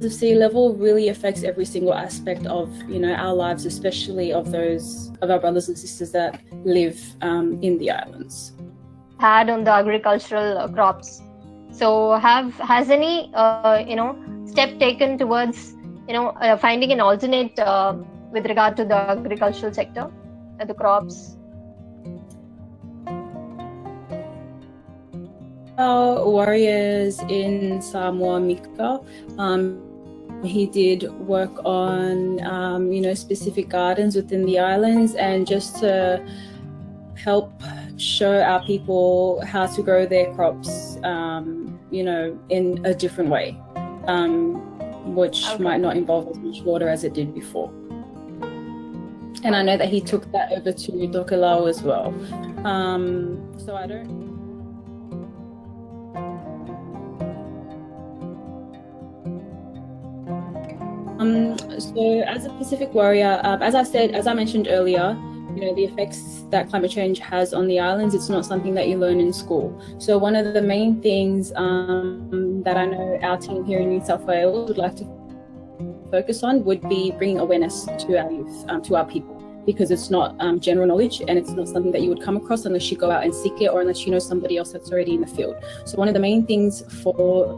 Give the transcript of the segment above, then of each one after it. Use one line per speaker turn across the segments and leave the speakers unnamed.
of sea level really affects every single aspect of, our lives, especially of our brothers and sisters that live in the islands.
Had on the agricultural crops. So has any step taken towards finding an alternate with regard to the agricultural sector, the crops?
Our warriors in Samoa, Mika, he did work on specific gardens within the islands, and just to help show our people how to grow their crops in a different way, which might not involve as much water as it did before. And I know that he took that over to Tokelau as well. So I don't... So as a Pacific warrior, as I mentioned earlier, the effects that climate change has on the islands, it's not something that you learn in school. So one of the main things that I know our team here in New South Wales would like to focus on would be bringing awareness to our youth, to our people, because it's not general knowledge, and it's not something that you would come across unless you go out and seek it, or unless you know somebody else that's already in the field. So one of the main things for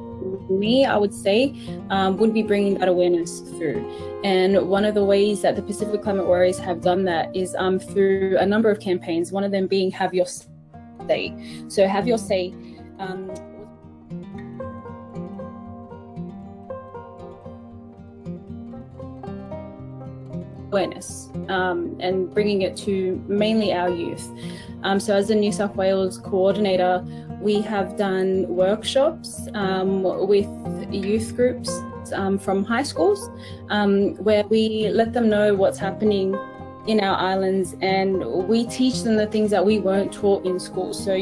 me, I would say, would be bringing that awareness through. And one of the ways that the Pacific Climate Warriors have done that is through a number of campaigns, one of them being Have Your Say. So Have Your Say awareness and bringing it to mainly our youth. So as a New South Wales coordinator, we have done workshops with youth groups from high schools, where we let them know what's happening in our islands, and we teach them the things that we weren't taught in school. So,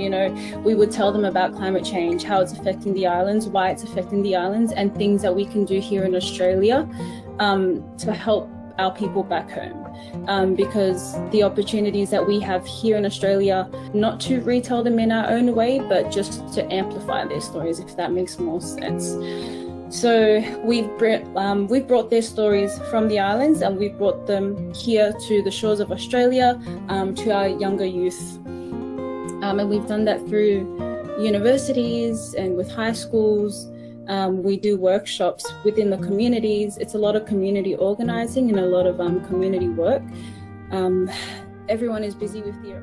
we would tell them about climate change, how it's affecting the islands, why it's affecting the islands, and things that we can do here in Australia to help our people back home, because the opportunities that we have here in Australia, not to retell them in our own way, but just to amplify their stories, if that makes more sense. So we've brought their stories from the islands, and we've brought them here to the shores of Australia, to our younger youth, and we've done that through universities and with high schools. We do workshops within the communities. It's a lot of community organizing and a lot of community work. Everyone is busy with their